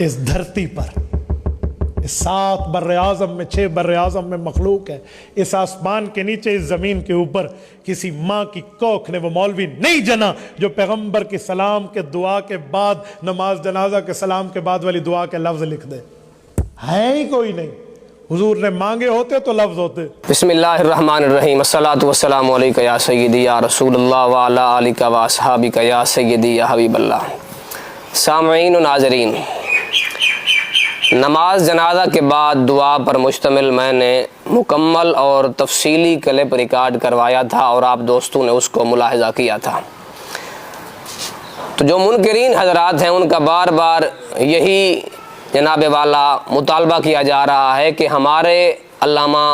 اس دھرتی پر، اس 7 بر اعظم میں 6 بر اعظم میں مخلوق ہے، اس آسمان کے نیچے اس زمین کے اوپر کسی ماں کی کوکھ نے وہ مولوی نہیں جنا جو پیغمبر کی سلام کے دعا کے بعد نماز جنازہ کے سلام کے بعد والی دعا کے لفظ لکھ دے، ہے ہی کوئی نہیں۔ حضور نے مانگے ہوتے تو لفظ ہوتے۔ بسم اللہ الرحمن الرحیم، الصلاۃ والسلام علیکہ یا سیدی یا رسول اللہ وعلی آلکہ و اصحابکہ یا سیدی یا حبیب اللہ۔ سامعین و ناظرین، نماز جنازہ کے بعد دعا پر مشتمل میں نے مکمل اور تفصیلی کلپ ریکارڈ کروایا تھا اور آپ دوستوں نے اس کو ملاحظہ کیا تھا۔ تو جو منکرین حضرات ہیں ان کا بار بار یہی جناب والا مطالبہ کیا جا رہا ہے کہ ہمارے علامہ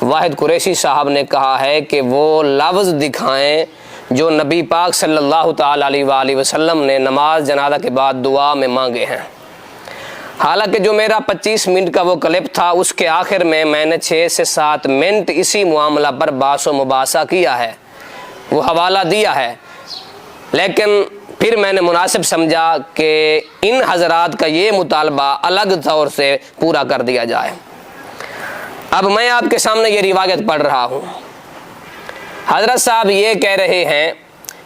واحد قریشی صاحب نے کہا ہے کہ وہ لفظ دکھائیں جو نبی پاک صلی اللہ تعالی علیہ وآلہ وسلم نے نماز جنازہ کے بعد دعا میں مانگے ہیں۔ حالانکہ جو میرا 25 منٹ کا وہ کلپ تھا اس کے آخر میں نے 6 سے 7 منٹ اسی معاملہ پر بحث و مباحثہ کیا ہے، وہ حوالہ دیا ہے، لیکن پھر میں نے مناسب سمجھا کہ ان حضرات کا یہ مطالبہ الگ طور سے پورا کر دیا جائے۔ اب میں آپ کے سامنے یہ روایت پڑھ رہا ہوں۔ حضرت صاحب یہ کہہ رہے ہیں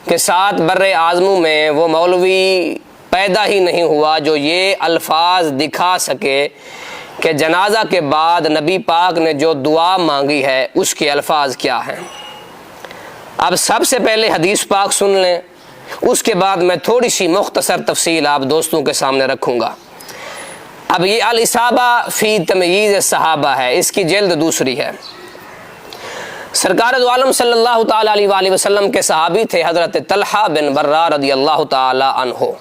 کہ 7 بر اعظموں میں وہ مولوی پیدا ہی نہیں ہوا جو یہ الفاظ دکھا سکے کہ جنازہ کے بعد نبی پاک نے جو دعا مانگی ہے اس کے الفاظ کیا ہیں۔ اب سب سے پہلے حدیث پاک سن لیں، اس کے بعد میں تھوڑی سی مختصر تفصیل آپ دوستوں کے سامنے رکھوں گا۔ اب یہ الاصابہ فی تمییز صحابہ ہے، اس کی جلد 2 ہے۔ سرکار دو عالم صلی اللہ تعالی علیہ وآلہ وسلم کے صحابی تھے حضرت طلحہ بن برہ رضی اللہ تعالی عنہ۔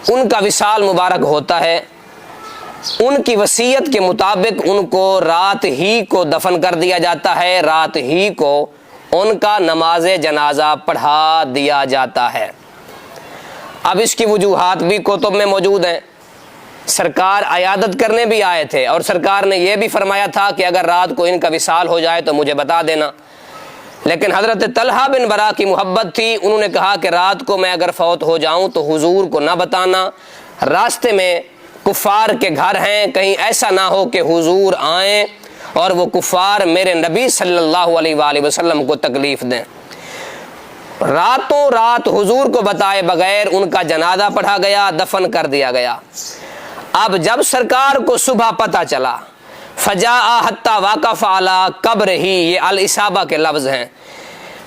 ان کا وصال مبارک ہوتا ہے، ان کی وصیت کے مطابق ان کو رات ہی کو دفن کر دیا جاتا ہے، رات ہی کو ان کا نماز جنازہ پڑھا دیا جاتا ہے۔ اب اس کی وجوہات بھی کتب میں موجود ہیں۔ سرکار عیادت کرنے بھی آئے تھے اور سرکار نے یہ بھی فرمایا تھا کہ اگر رات کو ان کا وصال ہو جائے تو مجھے بتا دینا، لیکن حضرت طلحہ بن برہ کی محبت تھی، انہوں نے کہا کہ رات کو میں اگر فوت ہو جاؤں تو حضور کو نہ بتانا، راستے میں کفار کے گھر ہیں، کہیں ایسا نہ ہو کہ حضور آئیں اور وہ کفار میرے نبی صلی اللہ علیہ وآلہ وسلم کو تکلیف دیں۔ راتوں رات حضور کو بتائے بغیر ان کا جنازہ پڑھا گیا، دفن کر دیا گیا۔ اب جب سرکار کو صبح پتہ چلا، فجاء حتی وقف علی قبر ہی، یہ الاصابہ کے لفظ ہیں۔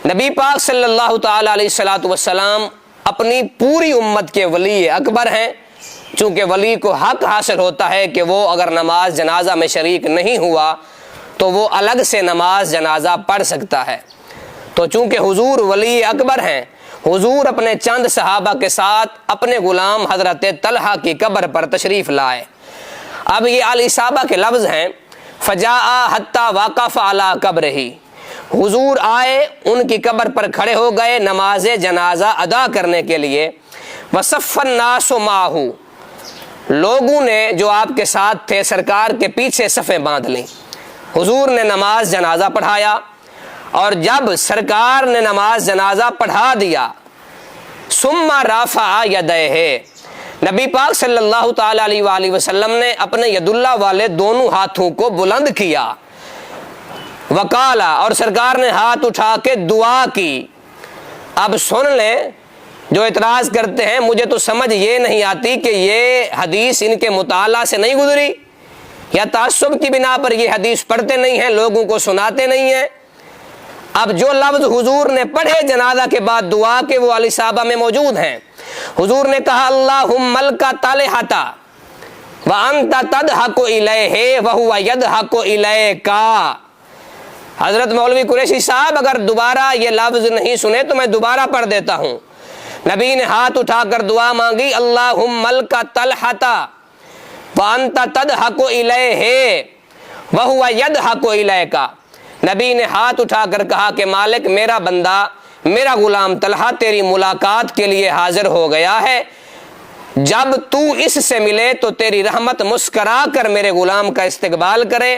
نبی پاک صلی اللہ تعالی علیہ وسلم اپنی پوری امت کے ولی اکبر ہیں، چونکہ ولی کو حق حاصل ہوتا ہے کہ وہ اگر نماز جنازہ میں شریک نہیں ہوا تو وہ الگ سے نماز جنازہ پڑھ سکتا ہے۔ تو چونکہ حضور ولی اکبر ہیں، حضور اپنے چند صحابہ کے ساتھ اپنے غلام حضرت طلحہ کی قبر پر تشریف لائے۔ اب یہ الاصابہ کے لفظ ہیں، فجاء حتی وقف علی قبرہ، حضور آئے، ان کی قبر پر کھڑے ہو گئے نماز جنازہ ادا کرنے کے لیے۔ وصف الناس معہ، لوگوں نے جو آپ کے ساتھ تھے سرکار کے پیچھے صفیں باندھ لیں۔ حضور نے نماز جنازہ پڑھایا، اور جب سرکار نے نماز جنازہ پڑھا دیا، ثم رفع یدیہ، نبی پاک صلی اللہ تعالی علیہ وآلہ وسلم نے اپنے ید اللہ والے دونوں ہاتھوں کو بلند کیا، وقالا، اور سرکار نے ہاتھ اٹھا کے دعا کی۔ اب سن لیں، جو اعتراض کرتے ہیں مجھے تو سمجھ یہ نہیں آتی کہ یہ حدیث ان کے مطالعہ سے نہیں گزری یا تعصب کی بنا پر یہ حدیث پڑھتے نہیں ہیں، لوگوں کو سناتے نہیں ہیں۔ اب جو لفظ حضور نے پڑھے جنازہ کے بعد دعا کے وہ الاصابہ میں موجود ہیں۔ حضور نے کہا اللہم لک طلحۃ وانت تضحک الیہ وہو یضحک الیک۔ حضرت مولوی قریشی صاحب اگر دوبارہ یہ لفظ نہیں سنے تو میں دوبارہ پڑھ دیتا ہوں۔ نبی نے ہاتھ اٹھا کر دعا مانگی، اللہم لک طلحۃ وانت تضحک الیہ وہو یضحک الیک۔ نبی نے ہاتھ اٹھا کر کہا کہ مالک، میرا بندہ، میرا غلام طلحہ تیری ملاقات کے لیے حاضر ہو گیا ہے، جب تو اس سے ملے تو تیری رحمت مسکرا کر میرے غلام کا استقبال کرے،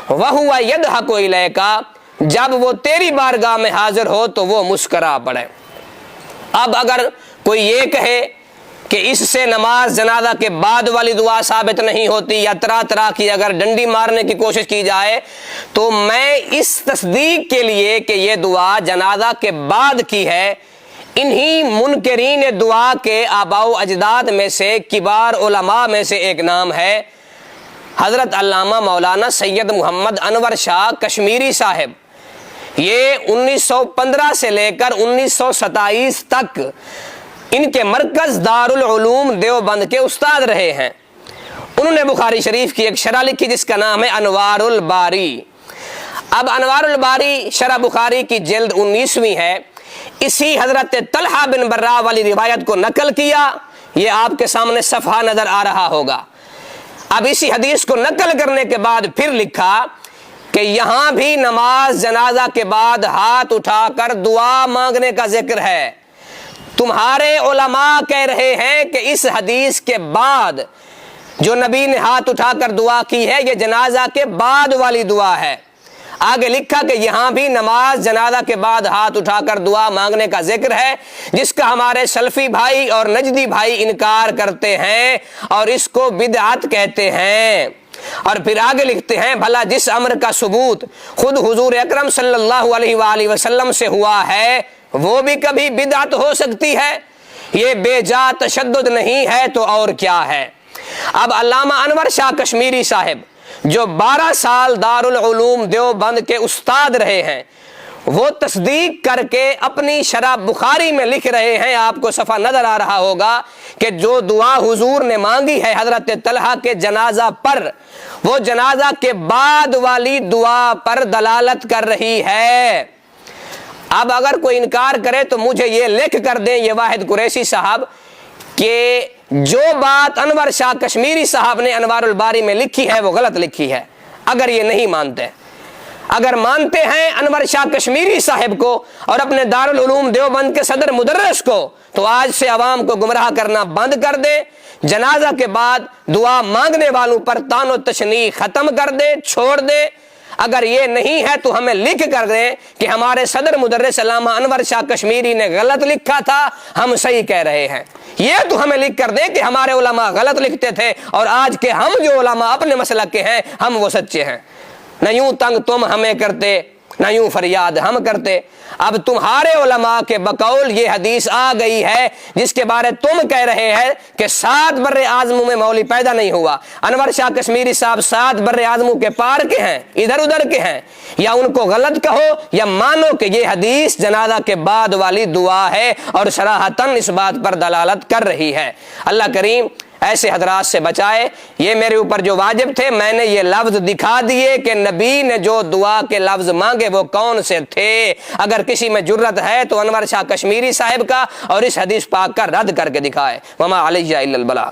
وَهُوَ يَضْحَكُ إِلَيْكَ، جب وہ تیری بارگاہ میں حاضر ہو تو وہ مسکرا پڑے۔ اب اگر کوئی یہ کہے کہ اس سے نماز جنازہ کے بعد والی دعا ثابت نہیں ہوتی یا طرح طرح کی اگر ڈنڈی مارنے کی کوشش کی جائے، تو میں اس تصدیق کے لیے کہ یہ دعا جنازہ کے بعد کی ہے، انہی منکرین دعا کے آباء و اجداد میں سے کبار علماء میں سے ایک نام ہے حضرت علامہ مولانا سید محمد انور شاہ کشمیری صاحب۔ یہ 1915 سے لے کر 1927 تک ان کے مرکز دارالعلوم دیوبند کے استاد رہے ہیں۔ انہوں نے بخاری شریف کی ایک شرح لکھی جس کا نام ہے انوار الباری۔ اب انوار الباری شرح بخاری کی جلد 19ویں ہے۔ اسی حضرت طلحہ بن برا والی روایت کو نقل کیا، یہ آپ کے سامنے صفحہ نظر آ رہا ہوگا۔ اب اسی حدیث کو نقل کرنے کے بعد پھر لکھا کہ یہاں بھی نماز جنازہ کے بعد ہاتھ اٹھا کر دعا مانگنے کا ذکر ہے۔ تمہارے علماء کہہ رہے ہیں کہ اس حدیث کے بعد جو نبی نے ہاتھ اٹھا کر دعا کی ہے یہ جنازہ کے بعد والی دعا ہے۔ آگے لکھا کہ یہاں بھی نماز جنازہ کے بعد ہاتھ اٹھا کر دعا مانگنے کا ذکر ہے، جس کا ہمارے سلفی بھائی اور نجدی بھائی انکار کرتے ہیں اور اس کو بدعت کہتے ہیں۔ اور پھر آگے لکھتے ہیں بھلا جس امر کا ثبوت خود حضور اکرم صلی اللہ علیہ وآلہ وسلم سے ہوا ہے وہ بھی کبھی بدعت ہو سکتی ہے؟ یہ بے جا تشدد نہیں ہے تو اور کیا ہے؟ اب علامہ انور شاہ کشمیری صاحب جو 12 سال دارالعلوم دیوبند کے استاد رہے ہیں، وہ تصدیق کر کے اپنی شرح بخاری میں لکھ رہے ہیں، آپ کو صفحہ نظر آ رہا ہوگا، کہ جو دعا حضور نے مانگی ہے حضرت طلحہ کے جنازہ پر، وہ جنازہ کے بعد والی دعا پر دلالت کر رہی ہے۔ اب اگر کوئی انکار کرے تو مجھے یہ لکھ کر دیں یہ واحد قریشی صاحب کہ جو بات انور شاہ کشمیری صاحب نے انوار الباری میں لکھی ہے وہ غلط لکھی ہے، اگر یہ نہیں مانتے۔ اگر مانتے ہیں انور شاہ کشمیری صاحب کو اور اپنے دارالعلوم دیوبند کے صدر مدرس کو، تو آج سے عوام کو گمراہ کرنا بند کر دیں، جنازہ کے بعد دعا مانگنے والوں پر طعن و تشنیع ختم کر دیں، چھوڑ دیں۔ اگر یہ نہیں ہے تو ہمیں لکھ کر دیں کہ ہمارے صدر مدرس علامہ انور شاہ کشمیری نے غلط لکھا تھا، ہم صحیح کہہ رہے ہیں۔ یہ تو ہمیں لکھ کر دیں کہ ہمارے علماء غلط لکھتے تھے اور آج کے ہم جو علماء اپنے مسلک کے ہیں ہم وہ سچے ہیں۔ نہ یوں تنگ تم ہمیں کرتے، نہ یوں فریاد ہم کرتے۔ اب تمہارے علماء کے بقول یہ حدیث آ گئی ہے جس کے بارے تم کہہ رہے ہیں کہ 7 بر اعظموں میں مولوی پیدا نہیں ہوا۔ انور شاہ کشمیری صاحب 7 بر اعظموں کے پار کے ہیں، ادھر ادھر کے ہیں، یا ان کو غلط کہو یا مانو کہ یہ حدیث جنازہ کے بعد والی دعا ہے اور صراحتاً اس بات پر دلالت کر رہی ہے۔ اللہ کریم ایسے حضرات سے بچائے۔ یہ میرے اوپر جو واجب تھے میں نے یہ لفظ دکھا دیے کہ نبی نے جو دعا کے لفظ مانگے وہ کون سے تھے۔ اگر کسی میں جرت ہے تو انور شاہ کشمیری صاحب کا اور اس حدیث پاک کا رد کر کے دکھائے۔ وما علیہ الا البلاغ۔